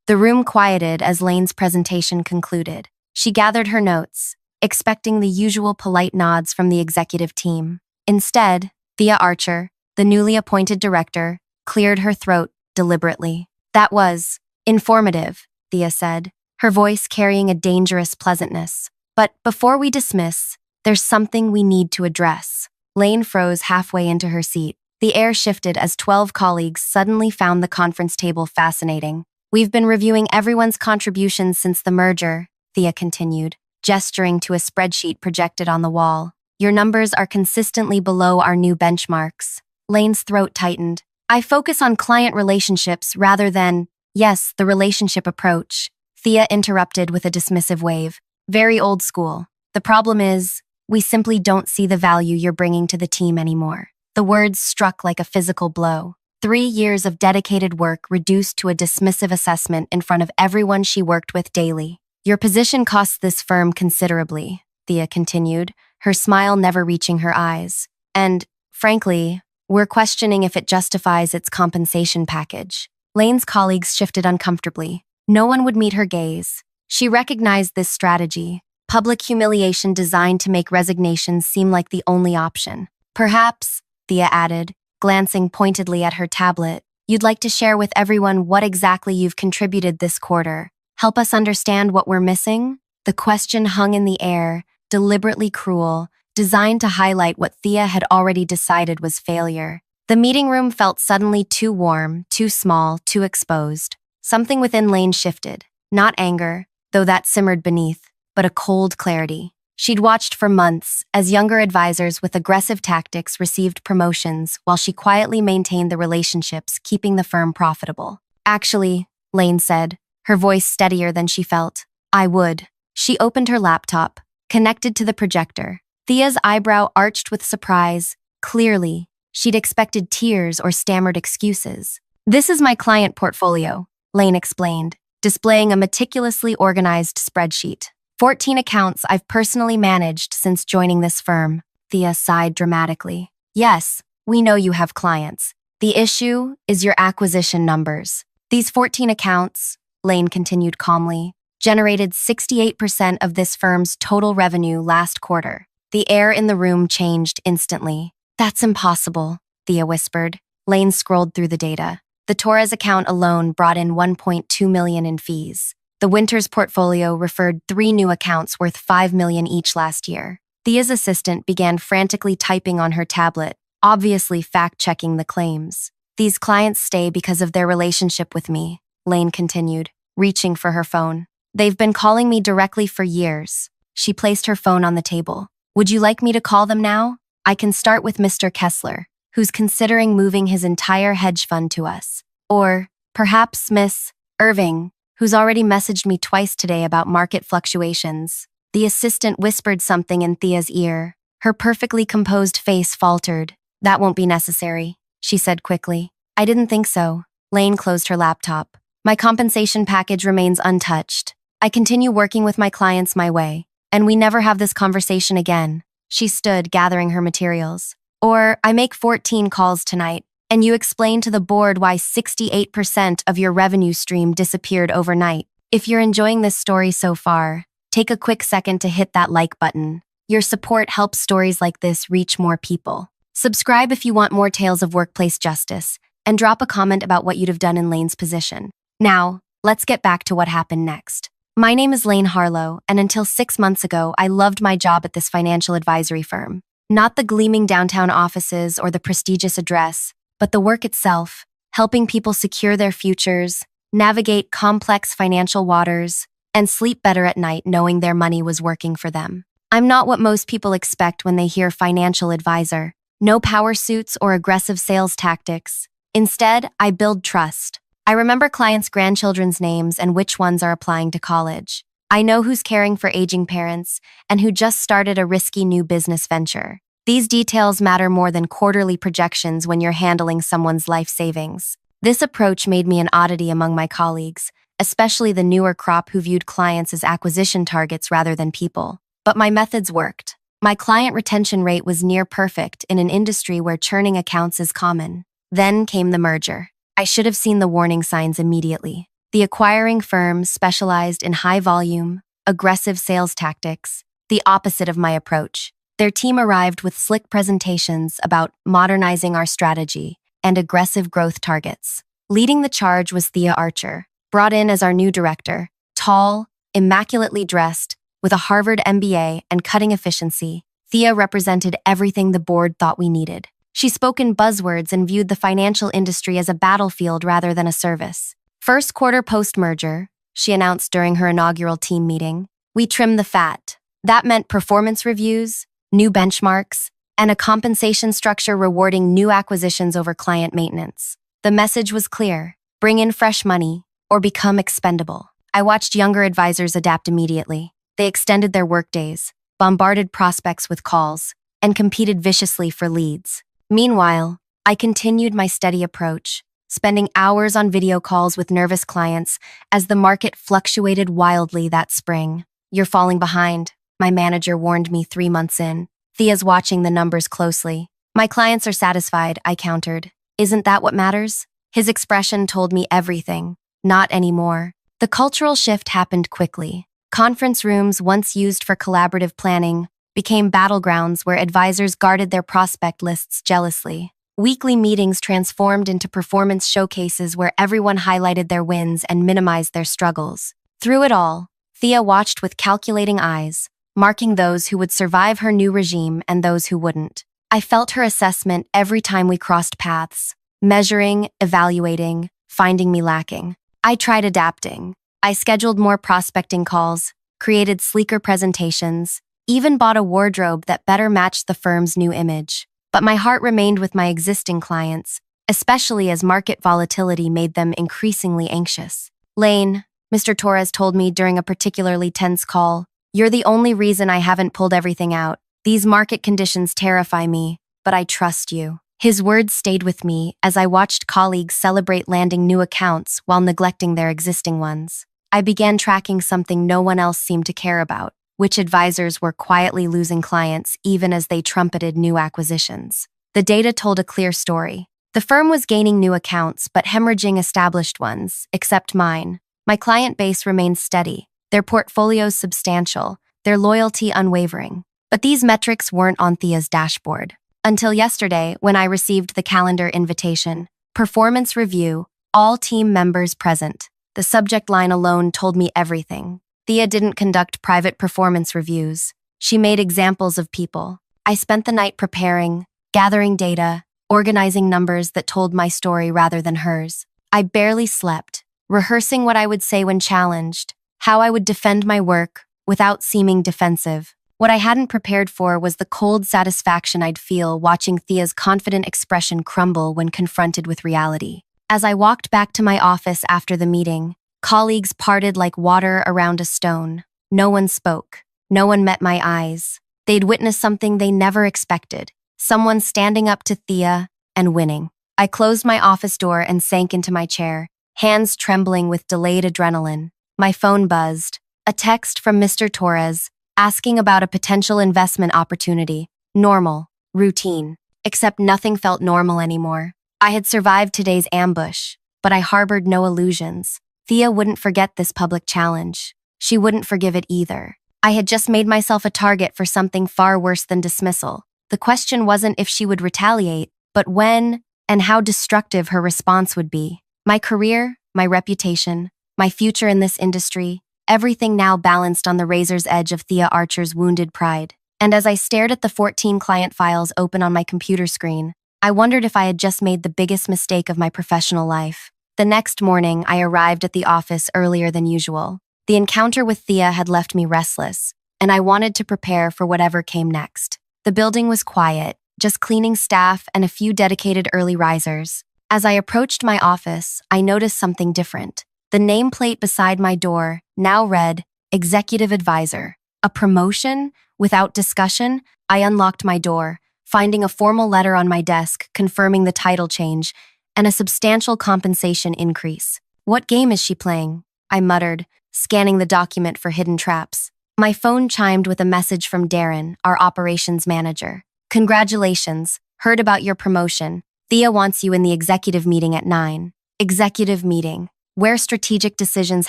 The room quieted as Lane's presentation concluded. She gathered her notes, expecting the usual polite nods from the executive team. Instead, Thea Archer, the newly appointed director, cleared her throat deliberately. "That was informative," Thea said, her voice carrying a dangerous pleasantness. "But before we dismiss, there's something we need to address." Lane froze halfway into her seat. The air shifted as 12 colleagues suddenly found the conference table fascinating. "We've been reviewing everyone's contributions since the merger," Thea continued, gesturing to a spreadsheet projected on the wall. "Your numbers are consistently below our new benchmarks." Lane's throat tightened. "I focus on client relationships rather than, yes, the relationship approach," Thea interrupted with a dismissive wave. "Very old school. The problem is, we simply don't see the value you're bringing to the team anymore." The words struck like a physical blow. 3 years of dedicated work reduced to a dismissive assessment in front of everyone she worked with daily. "Your position costs this firm considerably," Thea continued, her smile never reaching her eyes. "And, frankly, we're questioning if it justifies its compensation package." Lane's colleagues shifted uncomfortably. No one would meet her gaze. She recognized this strategy, public humiliation designed to make resignations seem like the only option. "Perhaps," Thea added, glancing pointedly at her tablet, "you'd like to share with everyone what exactly you've contributed this quarter. Help us understand what we're missing?" The question hung in the air, deliberately cruel, designed to highlight what Thea had already decided was failure. The meeting room felt suddenly too warm, too small, too exposed. Something within Lane shifted. Not anger, though that simmered beneath, but a cold clarity. She'd watched for months as younger advisors with aggressive tactics received promotions while she quietly maintained the relationships keeping the firm profitable. "Actually," Lane said, her voice steadier than she felt, "I would." She opened her laptop, connected to the projector. Thea's eyebrow arched with surprise. Clearly, she'd expected tears or stammered excuses. "This is my client portfolio," Lane explained, displaying a meticulously organized spreadsheet. 14 accounts I've personally managed since joining this firm." Thea sighed dramatically. "Yes, we know you have clients. The issue is your acquisition numbers. These 14 accounts," Lane continued calmly, "generated 68% of this firm's total revenue last quarter." The air in the room changed instantly. "That's impossible," Thea whispered. Lane scrolled through the data. The Torres account alone brought in $1.2 million in fees. The Winters portfolio referred 3 new accounts worth $5 million each last year. Thea's assistant began frantically typing on her tablet, obviously fact-checking the claims. "These clients stay because of their relationship with me," Lane continued, reaching for her phone. "They've been calling me directly for years." She placed her phone on the table. "Would you like me to call them now? I can start with Mr. Kessler, who's considering moving his entire hedge fund to us. Or, perhaps Miss Irving, who's already messaged me twice today about market fluctuations." The assistant whispered something in Thea's ear. Her perfectly composed face faltered. "That won't be necessary," she said quickly. "I didn't think so." Lane closed her laptop. "My compensation package remains untouched. I continue working with my clients my way, and we never have this conversation again." She stood, gathering her materials. "Or, I make 14 calls tonight, and you explain to the board why 68% of your revenue stream disappeared overnight. If you're enjoying this story so far, take a quick second to hit that like button. Your support helps stories like this reach more people. Subscribe if you want more tales of workplace justice, and drop a comment about what you'd have done in Lane's position. Now, let's get back to what happened next. My name is Lane Harlow, and until 6 months ago, I loved my job at this financial advisory firm. Not the gleaming downtown offices or the prestigious address, but the work itself, helping people secure their futures, navigate complex financial waters, and sleep better at night knowing their money was working for them. I'm not what most people expect when they hear financial advisor. No power suits or aggressive sales tactics. Instead, I build trust. I remember clients' grandchildren's names and which ones are applying to college. I know who's caring for aging parents and who just started a risky new business venture. These details matter more than quarterly projections when you're handling someone's life savings. This approach made me an oddity among my colleagues, especially the newer crop who viewed clients as acquisition targets rather than people. But my methods worked. My client retention rate was near perfect in an industry where churning accounts is common. Then came the merger. I should have seen the warning signs immediately. The acquiring firm specialized in high-volume, aggressive sales tactics, the opposite of my approach. Their team arrived with slick presentations about modernizing our strategy and aggressive growth targets. Leading the charge was Thea Archer, brought in as our new director, tall, immaculately dressed, with a Harvard MBA and cutting efficiency. Thea represented everything the board thought we needed. She spoke in buzzwords and viewed the financial industry as a battlefield rather than a service. First quarter post-merger, she announced during her inaugural team meeting, we trimmed the fat. That meant performance reviews, new benchmarks, and a compensation structure rewarding new acquisitions over client maintenance. The message was clear: bring in fresh money or become expendable. I watched younger advisors adapt immediately. They extended their workdays, bombarded prospects with calls, and competed viciously for leads. Meanwhile, I continued my steady approach, spending hours on video calls with nervous clients as the market fluctuated wildly that spring. You're falling behind, my manager warned me 3 months in. Thea's watching the numbers closely. My clients are satisfied, I countered. Isn't that what matters? His expression told me everything. Not anymore. The cultural shift happened quickly. Conference rooms once used for collaborative planning became battlegrounds where advisors guarded their prospect lists jealously. Weekly meetings transformed into performance showcases where everyone highlighted their wins and minimized their struggles. Through it all, Thea watched with calculating eyes, marking those who would survive her new regime and those who wouldn't. I felt her assessment every time we crossed paths, measuring, evaluating, finding me lacking. I tried adapting. I scheduled more prospecting calls, created sleeker presentations, even bought a wardrobe that better matched the firm's new image. But my heart remained with my existing clients, especially as market volatility made them increasingly anxious. Lane, Mr. Torres told me during a particularly tense call, you're the only reason I haven't pulled everything out. These market conditions terrify me, but I trust you. His words stayed with me as I watched colleagues celebrate landing new accounts while neglecting their existing ones. I began tracking something no one else seemed to care about: which advisors were quietly losing clients even as they trumpeted new acquisitions. The data told a clear story. The firm was gaining new accounts but hemorrhaging established ones, except mine. My client base remained steady, their portfolios substantial, their loyalty unwavering. But these metrics weren't on Thea's dashboard. Until yesterday, when I received the calendar invitation, performance review, all team members present. The subject line alone told me everything. Thea didn't conduct private performance reviews. She made examples of people. I spent the night preparing, gathering data, organizing numbers that told my story rather than hers. I barely slept, rehearsing what I would say when challenged, how I would defend my work without seeming defensive. What I hadn't prepared for was the cold satisfaction I'd feel watching Thea's confident expression crumble when confronted with reality. As I walked back to my office after the meeting, colleagues parted like water around a stone. No one spoke. No one met my eyes. They'd witnessed something they never expected. Someone standing up to Thea and winning. I closed my office door and sank into my chair, hands trembling with delayed adrenaline. My phone buzzed. A text from Mr. Torres, asking about a potential investment opportunity. Normal, routine. Except nothing felt normal anymore. I had survived today's ambush, but I harbored no illusions. Thea wouldn't forget this public challenge. She wouldn't forgive it either. I had just made myself a target for something far worse than dismissal. The question wasn't if she would retaliate, but when and how destructive her response would be. My career, my reputation, my future in this industry, everything now balanced on the razor's edge of Thea Archer's wounded pride. And as I stared at the 14 client files open on my computer screen, I wondered if I had just made the biggest mistake of my professional life. The next morning, I arrived at the office earlier than usual. The encounter with Thea had left me restless, and I wanted to prepare for whatever came next. The building was quiet, just cleaning staff and a few dedicated early risers. As I approached my office, I noticed something different. The nameplate beside my door now read, Executive Advisor. A promotion? Without discussion, I unlocked my door, finding a formal letter on my desk confirming the title change and a substantial compensation increase. What game is she playing? I muttered, scanning the document for hidden traps. My phone chimed with a message from Darren, our operations manager. Congratulations, heard about your promotion. Thea wants you in the executive meeting at 9. Executive meeting. where strategic decisions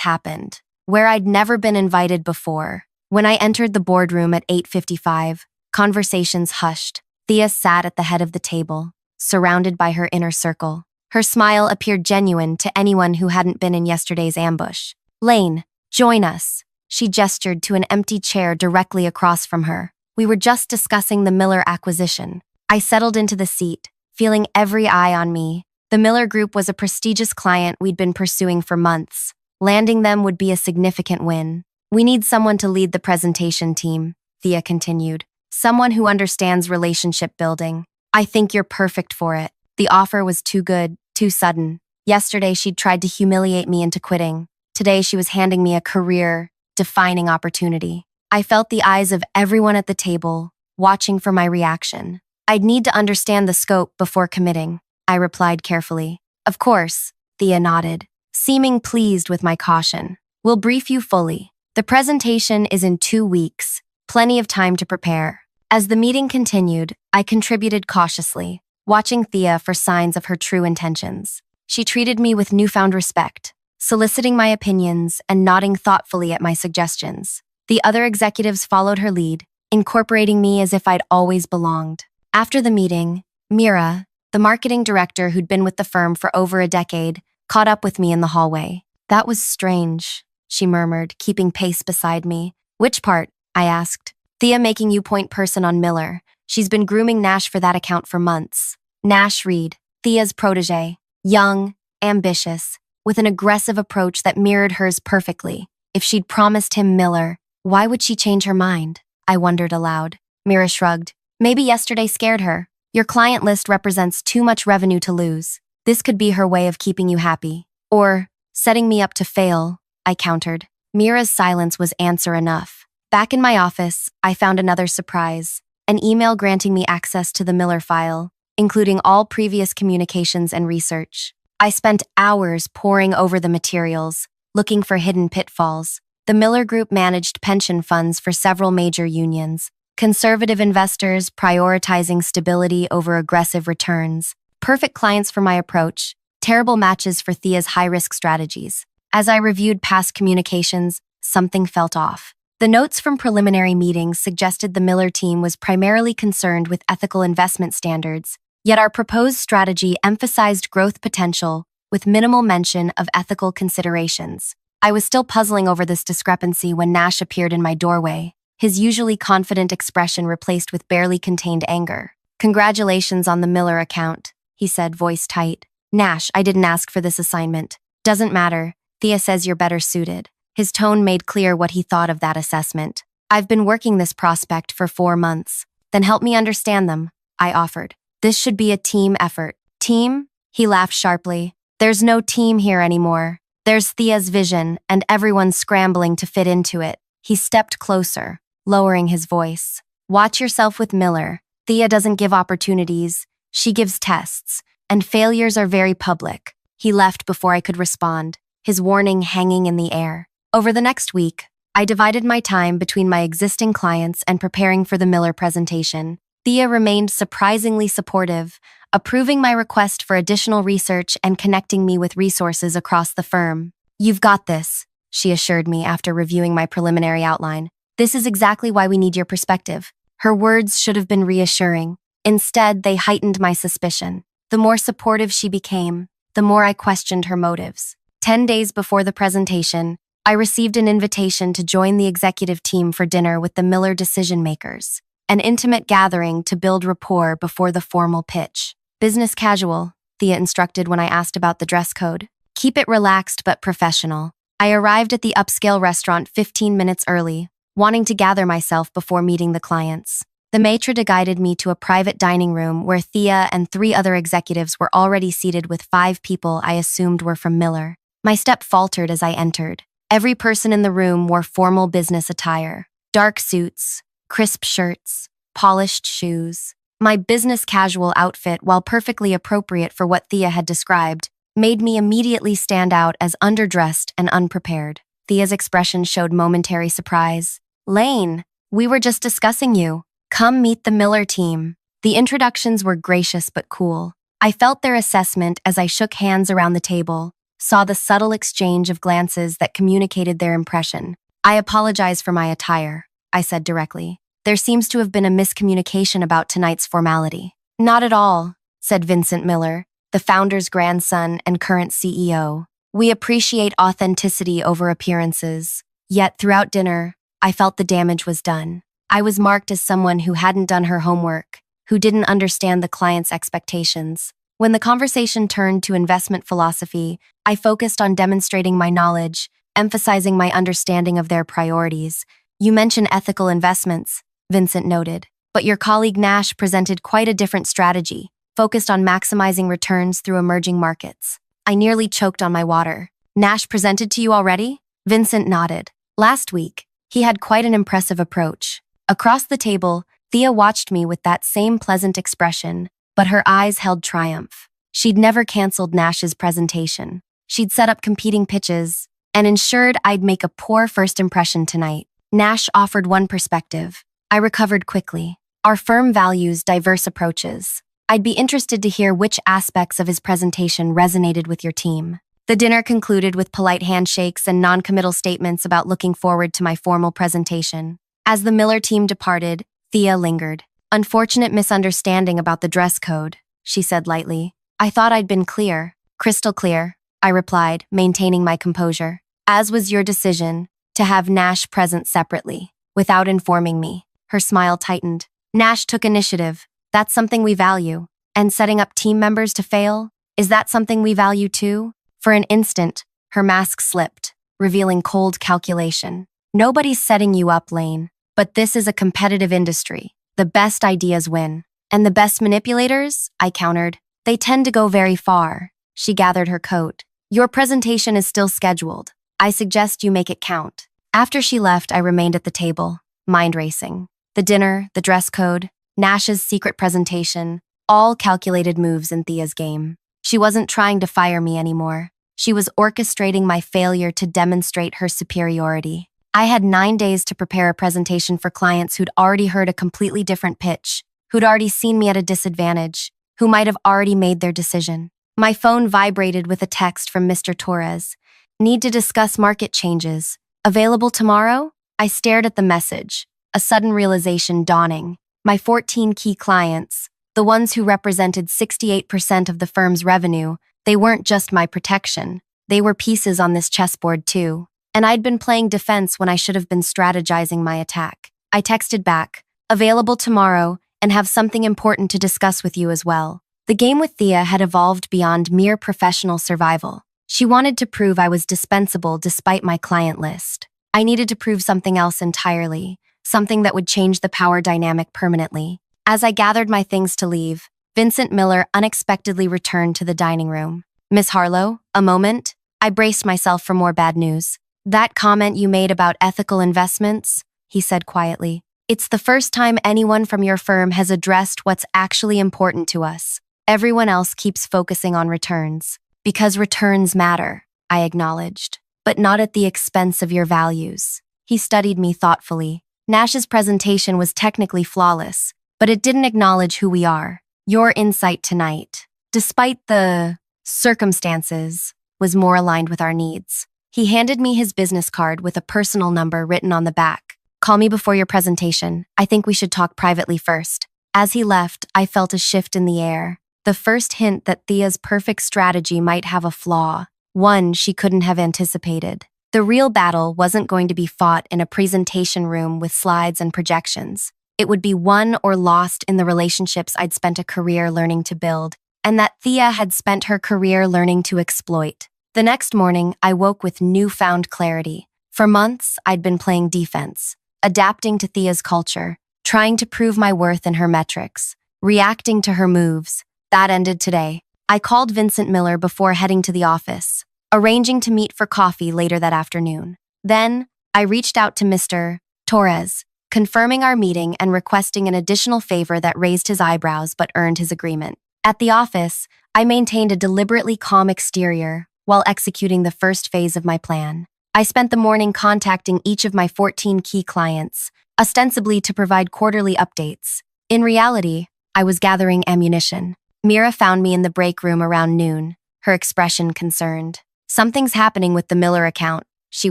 happened, where I'd never been invited before. When I entered the boardroom at 8:55, conversations hushed. Thea sat at the head of the table, surrounded by her inner circle. Her smile appeared genuine to anyone who hadn't been in yesterday's ambush. "Lane, join us." She gestured to an empty chair directly across from her. "We were just discussing the Miller acquisition." I settled into the seat, feeling every eye on me. The Miller Group was a prestigious client we'd been pursuing for months. Landing them would be a significant win. "We need someone to lead the presentation team," Thea continued. "Someone who understands relationship building. I think you're perfect for it." The offer was too good, too sudden. Yesterday, she'd tried to humiliate me into quitting. Today, she was handing me a career-defining opportunity. I felt the eyes of everyone at the table, watching for my reaction. "I'd need to understand the scope before committing," I replied carefully. "Of course," Thea nodded, seeming pleased with my caution. "We'll brief you fully. The presentation is in 2 weeks, plenty of time to prepare." As the meeting continued, I contributed cautiously, watching Thea for signs of her true intentions. She treated me with newfound respect, soliciting my opinions and nodding thoughtfully at my suggestions. The other executives followed her lead, incorporating me as if I'd always belonged. After the meeting, Mira, the marketing director who'd been with the firm for over a decade, caught up with me in the hallway. "That was strange," she murmured, keeping pace beside me. "Which part?" I asked. "Thea making you point person on Miller. She's been grooming Nash for that account for months." Nash Reed, Thea's protege, young, ambitious, with an aggressive approach that mirrored hers perfectly. If she'd promised him Miller, why would she change her mind? I wondered aloud. Mira shrugged. "Maybe yesterday scared her. Your client list represents too much revenue to lose. This could be her way of keeping you happy. Or setting me up to fail," I countered. Mira's silence was answer enough. Back in my office, I found another surprise, an email granting me access to the Miller file, including all previous communications and research. I spent hours poring over the materials, looking for hidden pitfalls. The Miller Group managed pension funds for several major unions, conservative investors prioritizing stability over aggressive returns, perfect clients for my approach, terrible matches for Thea's high-risk strategies. As I reviewed past communications, something felt off. The notes from preliminary meetings suggested the Miller team was primarily concerned with ethical investment standards, yet our proposed strategy emphasized growth potential with minimal mention of ethical considerations. I was still puzzling over this discrepancy when Nash appeared in my doorway, his usually confident expression replaced with barely contained anger. "Congratulations on the Miller account," he said, voice tight. "Nash, I didn't ask for this assignment." "Doesn't matter. Thea says you're better suited." His tone made clear what he thought of that assessment. "I've been working this prospect for 4 months. Then help me understand them," I offered. "This should be a team effort." "Team?" He laughed sharply. "There's no team here anymore. There's Thea's vision, and everyone's scrambling to fit into it." He stepped closer, lowering his voice. "Watch yourself with Miller. Thea doesn't give opportunities. She gives tests, and failures are very public." He left before I could respond, his warning hanging in the air. Over the next week, I divided my time between my existing clients and preparing for the Miller presentation. Thea remained surprisingly supportive, approving my request for additional research and connecting me with resources across the firm. "You've got this," she assured me after reviewing my preliminary outline. "This is exactly why we need your perspective." Her words should have been reassuring. Instead, they heightened my suspicion. The more supportive she became, the more I questioned her motives. 10 days before the presentation, I received an invitation to join the executive team for dinner with the Miller decision-makers, an intimate gathering to build rapport before the formal pitch. "Business casual," Thea instructed when I asked about the dress code. "Keep it relaxed but professional." I arrived at the upscale restaurant 15 minutes early, wanting to gather myself before meeting the clients. The maitre d' guided me to a private dining room where Thea and 3 other executives were already seated with 5 people I assumed were from Miller. My step faltered as I entered. Every person in the room wore formal business attire. Dark suits, crisp shirts, polished shoes. My business casual outfit, while perfectly appropriate for what Thea had described, made me immediately stand out as underdressed and unprepared. Thea's expression showed momentary surprise. "Lane, we were just discussing you. Come meet the Miller team." The introductions were gracious but cool. I felt their assessment as I shook hands around the table, saw the subtle exchange of glances that communicated their impression. "I apologize for my attire," I said directly. "There seems to have been a miscommunication about tonight's formality." "Not at all," said Vincent Miller, the founder's grandson and current CEO. "We appreciate authenticity over appearances." Yet throughout dinner, I felt the damage was done. I was marked as someone who hadn't done her homework, who didn't understand the client's expectations. When the conversation turned to investment philosophy, I focused on demonstrating my knowledge, emphasizing my understanding of their priorities. "You mention ethical investments," Vincent noted, "but your colleague Nash presented quite a different strategy, focused on maximizing returns through emerging markets." I nearly choked on my water. "Nash presented to you already?" Vincent nodded. "Last week, he had quite an impressive approach." Across the table, Thea watched me with that same pleasant expression, but her eyes held triumph. She'd never canceled Nash's presentation. She'd set up competing pitches and ensured I'd make a poor first impression tonight. Nash offered one perspective. I recovered quickly. "Our firm values diverse approaches. I'd be interested to hear which aspects of his presentation resonated with your team." The dinner concluded with polite handshakes and non-committal statements about looking forward to my formal presentation. As the Miller team departed, Thea lingered. "Unfortunate misunderstanding about the dress code," she said lightly. "I thought I'd been clear." "Crystal clear," I replied, maintaining my composure. "As was your decision to have Nash present separately, without informing me." Her smile tightened. "Nash took initiative. That's something we value. And setting up team members to fail? Is that something we value too?" For an instant, her mask slipped, revealing cold calculation. "Nobody's setting you up, Lane. But this is a competitive industry. The best ideas win. And the best manipulators," I countered, "they tend to go very far." She gathered her coat. "Your presentation is still scheduled. I suggest you make it count." After she left, I remained at the table, mind racing. The dinner, the dress code, Nash's secret presentation, all calculated moves in Thea's game. She wasn't trying to fire me anymore. She was orchestrating my failure to demonstrate her superiority. I had 9 days to prepare a presentation for clients who'd already heard a completely different pitch, who'd already seen me at a disadvantage, who might have already made their decision. My phone vibrated with a text from Mr. Torres. "Need to discuss market changes. Available tomorrow?" I stared at the message, a sudden realization dawning. My 14 key clients, the ones who represented 68% of the firm's revenue, they weren't just my protection. They were pieces on this chessboard too. And I'd been playing defense when I should have been strategizing my attack. I texted back, "Available tomorrow, and have something important to discuss with you as well." The game with Thea had evolved beyond mere professional survival. She wanted to prove I was dispensable despite my client list. I needed to prove something else entirely, something that would change the power dynamic permanently. As I gathered my things to leave, Vincent Miller unexpectedly returned to the dining room. "Miss Harlow, a moment?" I braced myself for more bad news. "That comment you made about ethical investments," he said quietly. "It's the first time anyone from your firm has addressed what's actually important to us. Everyone else keeps focusing on returns. Because returns matter," I acknowledged, "but not at the expense of your values." He studied me thoughtfully. "Nash's presentation was technically flawless, but it didn't acknowledge who we are. Your insight tonight, despite the circumstances, was more aligned with our needs." He handed me his business card with a personal number written on the back. "Call me before your presentation. I think we should talk privately first." As he left, I felt a shift in the air. The first hint that Thea's perfect strategy might have a flaw, one she couldn't have anticipated. The real battle wasn't going to be fought in a presentation room with slides and projections. It would be won or lost in the relationships I'd spent a career learning to build, and that Thea had spent her career learning to exploit. The next morning, I woke with newfound clarity. For months, I'd been playing defense, adapting to Thea's culture, trying to prove my worth in her metrics, reacting to her moves. That ended today. I called Vincent Miller before heading to the office, arranging to meet for coffee later that afternoon. Then, I reached out to Mr. Torres, confirming our meeting and requesting an additional favor that raised his eyebrows but earned his agreement. At the office, I maintained a deliberately calm exterior while executing the first phase of my plan. I spent the morning contacting each of my 14 key clients, ostensibly to provide quarterly updates. In reality, I was gathering ammunition. Mira found me in the break room around noon, her expression concerned. Something's happening with the Miller account, she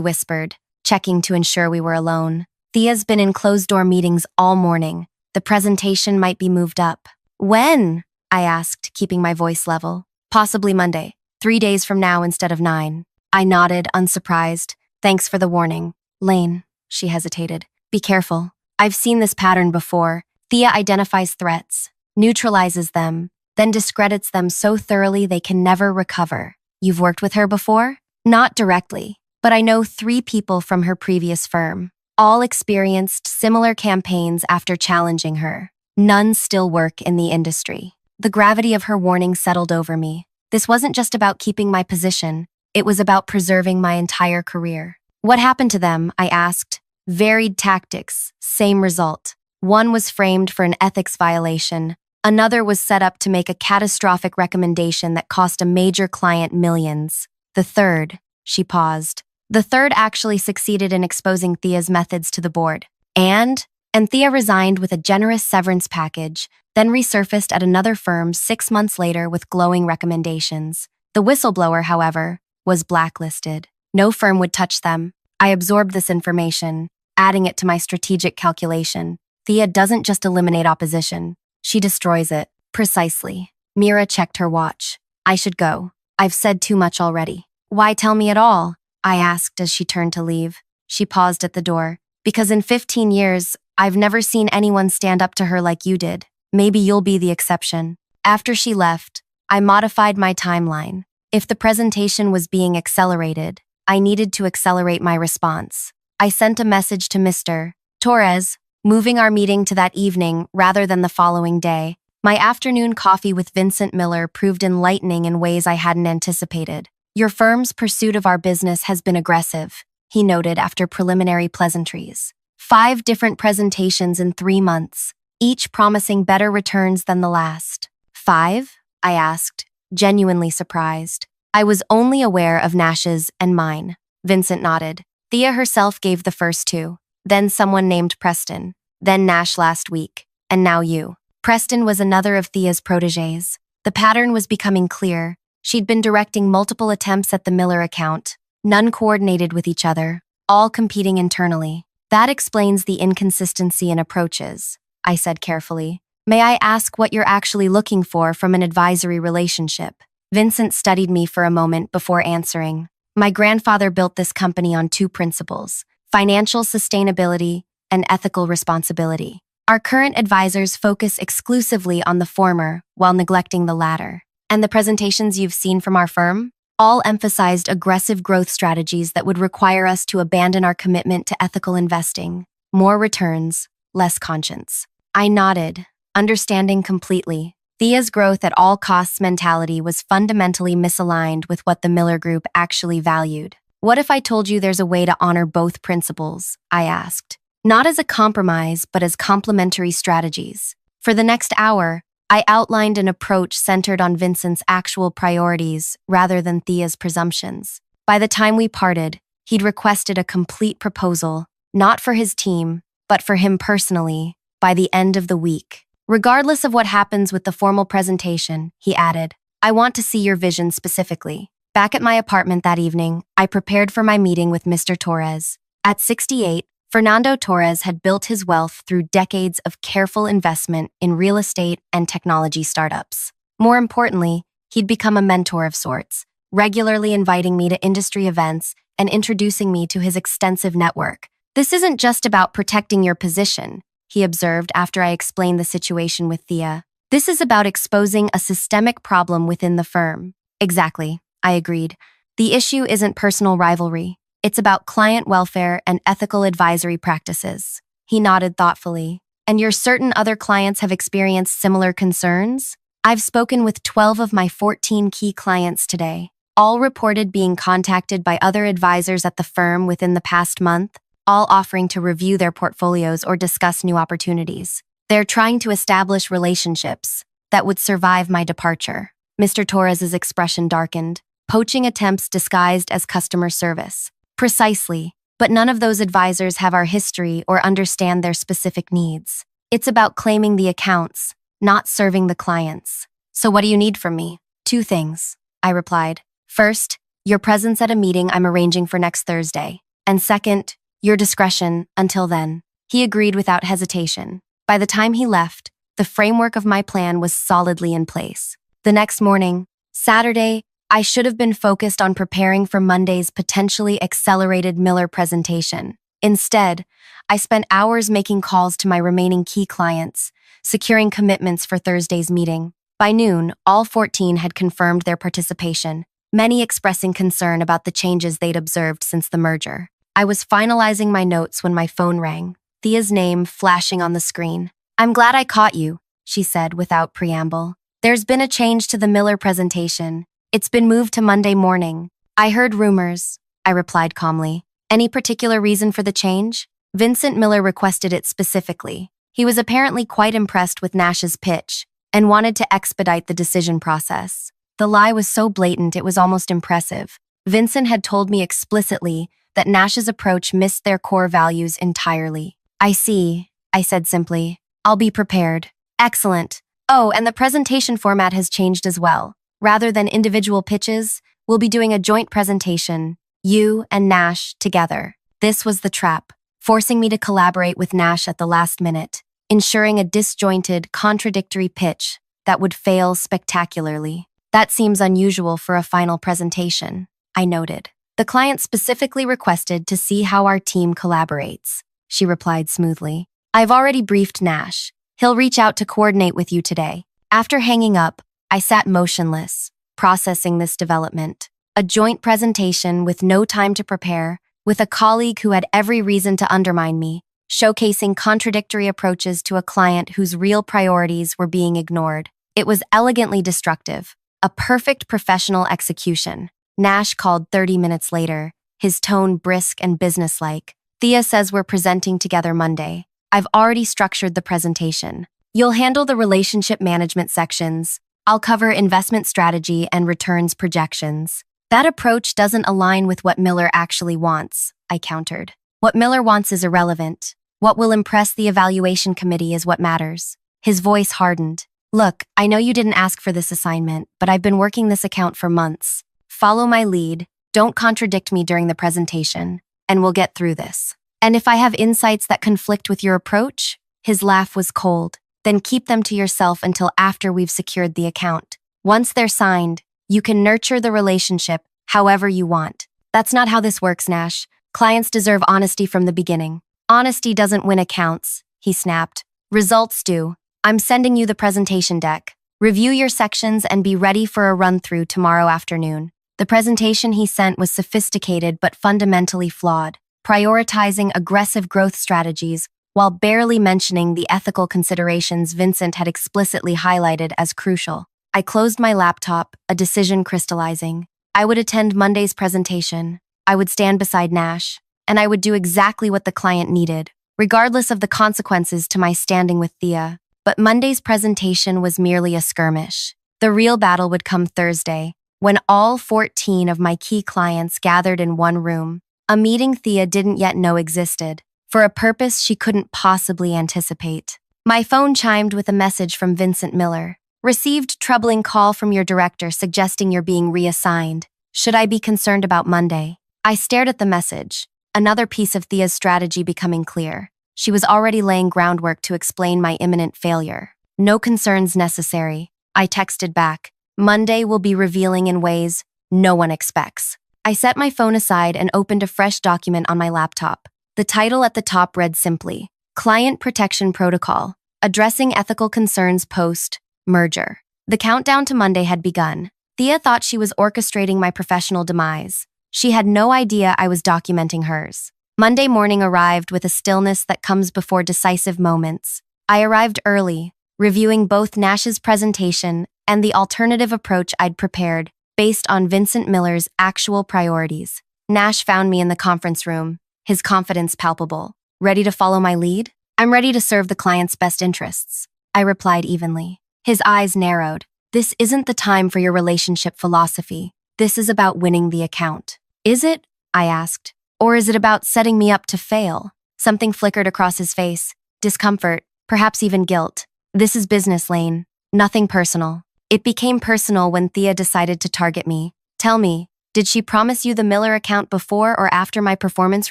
whispered, checking to ensure we were alone. Thea's been in closed-door meetings all morning. The presentation might be moved up. When? I asked, keeping my voice level. Possibly Monday, 3 days from now instead of 9. I nodded, unsurprised. Thanks for the warning. Lane, she hesitated. Be careful. I've seen this pattern before. Thea identifies threats, neutralizes them, then discredits them so thoroughly they can never recover. You've worked with her before? Not directly, but I know 3 people from her previous firm. All experienced similar campaigns after challenging her. None still work in the industry. The gravity of her warning settled over me. This wasn't just about keeping my position. It was about preserving my entire career. What happened to them? I asked. Varied tactics, same result. One was framed for an ethics violation. Another was set up to make a catastrophic recommendation that cost a major client millions. The third, she paused. The third actually succeeded in exposing Thea's methods to the board. And Thea resigned with a generous severance package, then resurfaced at another firm 6 months later with glowing recommendations. The whistleblower, however, was blacklisted. No firm would touch them. I absorbed this information, adding it to my strategic calculation. Thea doesn't just eliminate opposition. She destroys it. Precisely. Mira checked her watch. I should go. I've said too much already. Why tell me at all? I asked as she turned to leave. She paused at the door. Because in 15 years, I've never seen anyone stand up to her like you did. Maybe you'll be the exception. After she left, I modified my timeline. If the presentation was being accelerated, I needed to accelerate my response. I sent a message to Mr. Torres, moving our meeting to that evening rather than the following day. My afternoon coffee with Vincent Miller proved enlightening in ways I hadn't anticipated. Your firm's pursuit of our business has been aggressive, he noted after preliminary pleasantries. 5 different presentations in 3 months, each promising better returns than the last. 5? I asked, genuinely surprised. I was only aware of Nash's and mine. Vincent nodded. Thea herself gave the first 2, then someone named Preston, then Nash last week, and now you. Preston was another of Thea's protégés. The pattern was becoming clear. She'd been directing multiple attempts at the Miller account, none coordinated with each other, all competing internally. That explains the inconsistency in approaches, I said carefully. May I ask what you're actually looking for from an advisory relationship? Vincent studied me for a moment before answering. My grandfather built this company on 2 principles: financial sustainability and ethical responsibility. Our current advisors focus exclusively on the former while neglecting the latter. And the presentations you've seen from our firm? All emphasized aggressive growth strategies that would require us to abandon our commitment to ethical investing. More returns, less conscience. I nodded, understanding completely. Thea's growth at all costs mentality was fundamentally misaligned with what the Miller Group actually valued. What if I told you there's a way to honor both principles? I asked. Not as a compromise, but as complementary strategies. For the next hour, I outlined an approach centered on Vincent's actual priorities rather than Thea's presumptions. By the time we parted, he'd requested a complete proposal, not for his team, but for him personally, by the end of the week. Regardless of what happens with the formal presentation, he added, I want to see your vision specifically. Back at my apartment that evening, I prepared for my meeting with Mr. Torres. At 68, Fernando Torres had built his wealth through decades of careful investment in real estate and technology startups. More importantly, he'd become a mentor of sorts, regularly inviting me to industry events and introducing me to his extensive network. This isn't just about protecting your position, he observed after I explained the situation with Thea. This is about exposing a systemic problem within the firm. Exactly, I agreed. The issue isn't personal rivalry. It's about client welfare and ethical advisory practices. He nodded thoughtfully. And you're certain other clients have experienced similar concerns? I've spoken with 12 of my 14 key clients today. All reported being contacted by other advisors at the firm within the past month, all offering to review their portfolios or discuss new opportunities. They're trying to establish relationships that would survive my departure. Mr. Torres's expression darkened. Poaching attempts disguised as customer service. Precisely, but none of those advisors have our history or understand their specific needs. It's about claiming the accounts, not serving the clients. So what do you need from me? 2 things, I replied. First, your presence at a meeting I'm arranging for next Thursday. And second, your discretion until then. He agreed without hesitation. By the time he left, the framework of my plan was solidly in place. The next morning, Saturday, I should have been focused on preparing for Monday's potentially accelerated Miller presentation. Instead, I spent hours making calls to my remaining key clients, securing commitments for Thursday's meeting. By noon, all 14 had confirmed their participation, many expressing concern about the changes they'd observed since the merger. I was finalizing my notes when my phone rang, Thea's name flashing on the screen. "I'm glad I caught you," she said without preamble. "There's been a change to the Miller presentation. It's been moved to Monday morning." "I heard rumors," I replied calmly. "Any particular reason for the change?" Vincent Miller requested it specifically. He was apparently quite impressed with Nash's pitch and wanted to expedite the decision process. The lie was so blatant it was almost impressive. Vincent had told me explicitly that Nash's approach missed their core values entirely. "I see," I said simply. "I'll be prepared." "Excellent. Oh, and the presentation format has changed as well. Rather than individual pitches, we'll be doing a joint presentation, you and Nash together." This was the trap, forcing me to collaborate with Nash at the last minute, ensuring a disjointed, contradictory pitch that would fail spectacularly. "That seems unusual for a final presentation," I noted. "The client specifically requested to see how our team collaborates," she replied smoothly. "I've already briefed Nash. He'll reach out to coordinate with you today." After hanging up, I sat motionless, processing this development. A joint presentation with no time to prepare, with a colleague who had every reason to undermine me, showcasing contradictory approaches to a client whose real priorities were being ignored. It was elegantly destructive, a perfect professional execution. Nash called 30 minutes later, his tone brisk and businesslike. "Thea says we're presenting together Monday. I've already structured the presentation. You'll handle the relationship management sections. I'll cover investment strategy and returns projections." "That approach doesn't align with what Miller actually wants," I countered. "What Miller wants is irrelevant. What will impress the evaluation committee is what matters." His voice hardened. "Look, I know you didn't ask for this assignment, but I've been working this account for months. Follow my lead, don't contradict me during the presentation, and we'll get through this. And if I have insights that conflict with your approach," his laugh was cold, "then keep them to yourself until after we've secured the account. Once they're signed, you can nurture the relationship however you want." "That's not how this works, Nash. Clients deserve honesty from the beginning." "Honesty doesn't win accounts," he snapped. "Results do. I'm sending you the presentation deck. Review your sections and be ready for a run-through tomorrow afternoon." The presentation he sent was sophisticated but fundamentally flawed, prioritizing aggressive growth strategies while barely mentioning the ethical considerations Vincent had explicitly highlighted as crucial. I closed my laptop, a decision crystallizing. I would attend Monday's presentation, I would stand beside Nash, and I would do exactly what the client needed, regardless of the consequences to my standing with Thea. But Monday's presentation was merely a skirmish. The real battle would come Thursday, when all 14 of my key clients gathered in one room, a meeting Thea didn't yet know existed, for a purpose she couldn't possibly anticipate. My phone chimed with a message from Vincent Miller. "Received troubling call from your director suggesting you're being reassigned. Should I be concerned about Monday?" I stared at the message, another piece of Thea's strategy becoming clear. She was already laying groundwork to explain my imminent failure. "No concerns necessary," I texted back. "Monday will be revealing in ways no one expects." I set my phone aside and opened a fresh document on my laptop. The title at the top read simply, "Client Protection Protocol, Addressing Ethical Concerns Post-Merger." The countdown to Monday had begun. Thea thought she was orchestrating my professional demise. She had no idea I was documenting hers. Monday morning arrived with a stillness that comes before decisive moments. I arrived early, reviewing both Nash's presentation and the alternative approach I'd prepared based on Vincent Miller's actual priorities. Nash found me in the conference room, his confidence palpable. "Ready to follow my lead?" "I'm ready to serve the client's best interests," I replied evenly. His eyes narrowed. "This isn't the time for your relationship philosophy. This is about winning the account." "Is it?" I asked. "Or is it about setting me up to fail?" Something flickered across his face. Discomfort, perhaps even guilt. "This is business, Lane. Nothing personal." It became personal when Thea decided to target me. "Tell me, Did she promise you the Miller account before or after my performance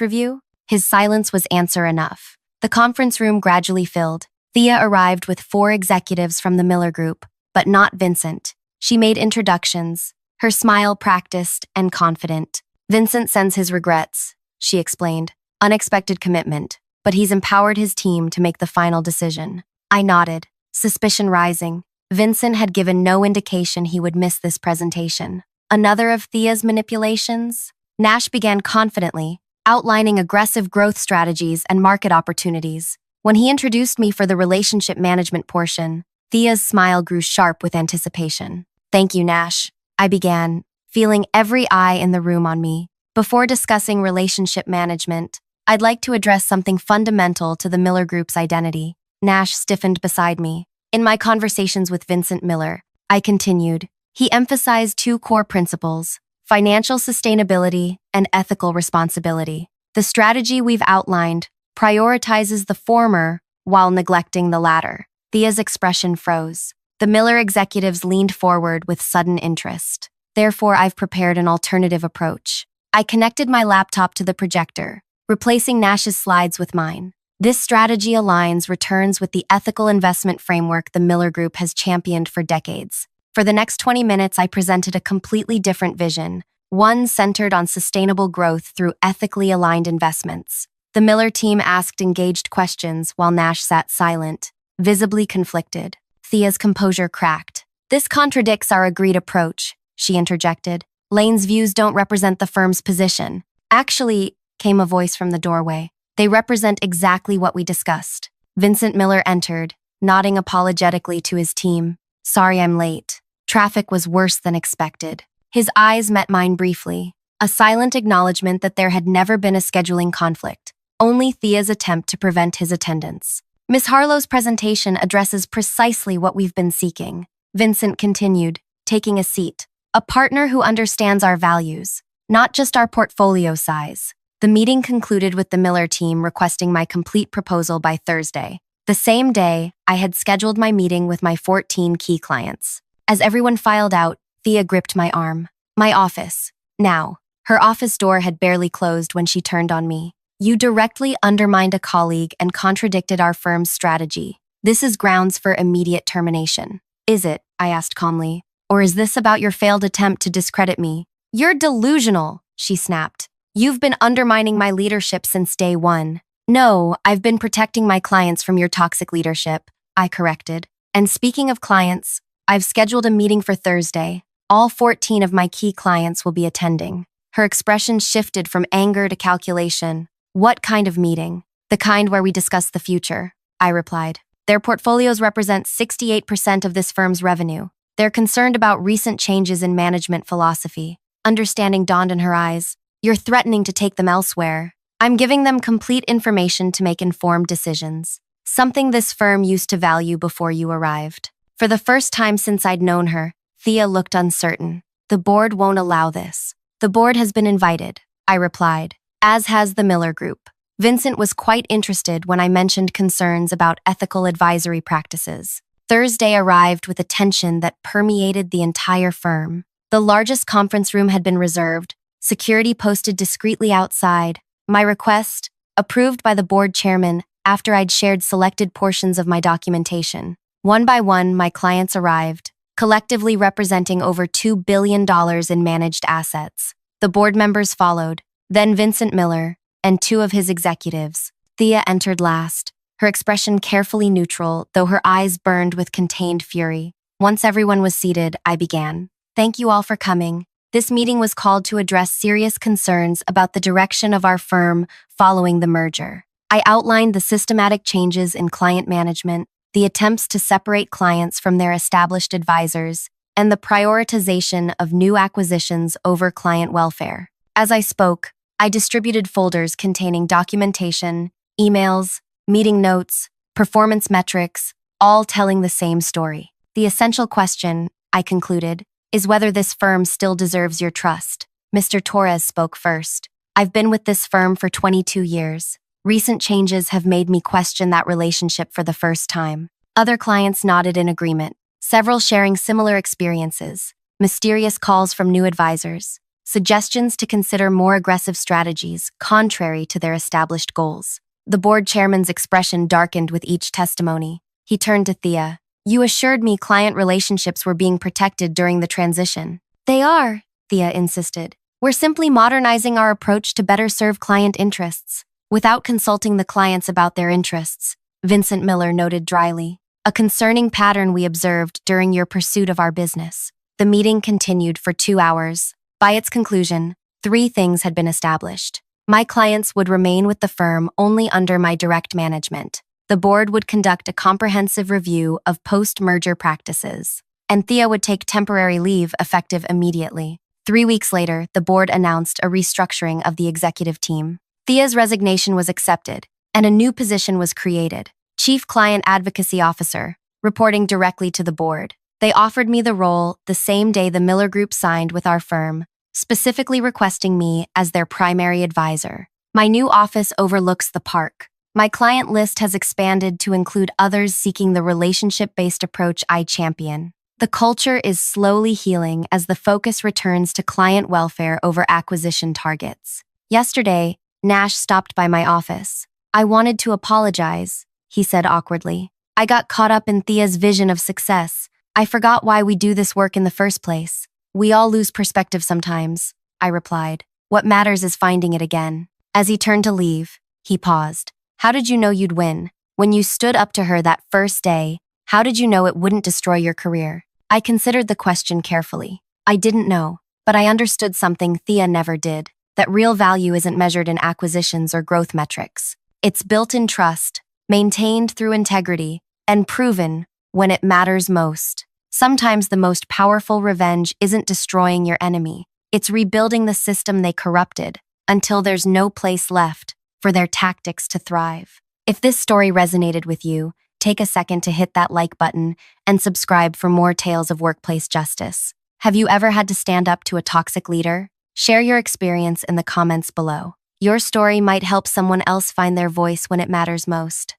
review? His silence was answer enough. The conference room gradually filled. Thea arrived with 4 executives from the Miller Group, but not Vincent. She made introductions, her smile practiced and confident. Vincent sends his regrets, she explained. Unexpected commitment, but he's empowered his team to make the final decision. I nodded, suspicion rising. Vincent had given no indication he would miss this presentation. Another of Thea's manipulations? Nash began confidently, outlining aggressive growth strategies and market opportunities. When he introduced me for the relationship management portion, Thea's smile grew sharp with anticipation. Thank you, Nash, I began, feeling every eye in the room on me. Before discussing relationship management, I'd like to address something fundamental to the Miller Group's identity. Nash stiffened beside me. In my conversations with Vincent Miller, I continued, he emphasized 2 core principles: financial sustainability and ethical responsibility. The strategy we've outlined prioritizes the former while neglecting the latter. Thea's expression froze. The Miller executives leaned forward with sudden interest. Therefore, I've prepared an alternative approach. I connected my laptop to the projector, replacing Nash's slides with mine. This strategy aligns returns with the ethical investment framework the Miller Group has championed for decades. For the next 20 minutes, I presented a completely different vision, one centered on sustainable growth through ethically aligned investments. The Miller team asked engaged questions while Nash sat silent, visibly conflicted. Thea's composure cracked. This contradicts our agreed approach, she interjected. Lane's views don't represent the firm's position. Actually, came a voice from the doorway. They represent exactly what we discussed. Vincent Miller entered, nodding apologetically to his team. Sorry I'm late. Traffic was worse than expected. His eyes met mine briefly, a silent acknowledgement that there had never been a scheduling conflict, only Thea's attempt to prevent his attendance. Miss Harlow's presentation addresses precisely what we've been seeking. Vincent continued, taking a seat. A partner who understands our values, not just our portfolio size. The meeting concluded with the Miller team requesting my complete proposal by Thursday. The same day, I had scheduled my meeting with my 14 key clients. As everyone filed out, Thea gripped my arm. My office. Now. Her office door had barely closed when she turned on me. You directly undermined a colleague and contradicted our firm's strategy. This is grounds for immediate termination. Is it? I asked calmly. Or is this about your failed attempt to discredit me? You're delusional, she snapped. You've been undermining my leadership since day one. No, I've been protecting my clients from your toxic leadership, I corrected. And speaking of clients, I've scheduled a meeting for Thursday. All 14 of my key clients will be attending. Her expression shifted from anger to calculation. What kind of meeting? The kind where we discuss the future, I replied. Their portfolios represent 68% of this firm's revenue. They're concerned about recent changes in management philosophy. Understanding dawned in her eyes. You're threatening to take them elsewhere. I'm giving them complete information to make informed decisions. Something this firm used to value before you arrived. For the first time since I'd known her, Thea looked uncertain. The board won't allow this. The board has been invited, I replied, as has the Miller Group. Vincent was quite interested when I mentioned concerns about ethical advisory practices. Thursday arrived with a tension that permeated the entire firm. The largest conference room had been reserved, security posted discreetly outside. My request, approved by the board chairman after I'd shared selected portions of my documentation. One by one, my clients arrived, collectively representing over $2 billion in managed assets. The board members followed, then Vincent Miller, and 2 of his executives. Thea entered last, her expression carefully neutral, though her eyes burned with contained fury. Once everyone was seated, I began. Thank you all for coming. This meeting was called to address serious concerns about the direction of our firm following the merger. I outlined the systematic changes in client management, the attempts to separate clients from their established advisors, and the prioritization of new acquisitions over client welfare. As I spoke, I distributed folders containing documentation, emails, meeting notes, performance metrics, all telling the same story. The essential question, I concluded, is whether this firm still deserves your trust. Mr. Torres spoke first. I've been with this firm for 22 years. Recent changes have made me question that relationship for the first time. Other clients nodded in agreement, several sharing similar experiences, mysterious calls from new advisors, suggestions to consider more aggressive strategies contrary to their established goals. The board chairman's expression darkened with each testimony. He turned to Thea. "You assured me client relationships were being protected during the transition." "They are," Thea insisted. "We're simply modernizing our approach to better serve client interests." "Without consulting the clients about their interests," Vincent Miller noted dryly. "A concerning pattern we observed during your pursuit of our business." The meeting continued for 2 hours. By its conclusion, 3 things had been established. My clients would remain with the firm only under my direct management. The board would conduct a comprehensive review of post-merger practices, and Thea would take temporary leave effective immediately. 3 weeks later, the board announced a restructuring of the executive team. Thea's resignation was accepted, and a new position was created, Chief Client Advocacy Officer, reporting directly to the board. They offered me the role the same day the Miller Group signed with our firm, specifically requesting me as their primary advisor. My new office overlooks the park. My client list has expanded to include others seeking the relationship-based approach I champion. The culture is slowly healing as the focus returns to client welfare over acquisition targets. Yesterday, Nash stopped by my office. "I wanted to apologize," he said awkwardly. "I got caught up in Thea's vision of success. I forgot why we do this work in the first place." "We all lose perspective sometimes," I replied. "What matters is finding it again." As he turned to leave, he paused. "How did you know you'd win? When you stood up to her that first day, how did you know it wouldn't destroy your career?" I considered the question carefully. I didn't know, but I understood something Thea never did, that real value isn't measured in acquisitions or growth metrics. It's built in trust, maintained through integrity, and proven when it matters most. Sometimes the most powerful revenge isn't destroying your enemy. It's rebuilding the system they corrupted until there's no place left for their tactics to thrive. If this story resonated with you, take a second to hit that like button and subscribe for more tales of workplace justice. Have you ever had to stand up to a toxic leader? Share your experience in the comments below. Your story might help someone else find their voice when it matters most.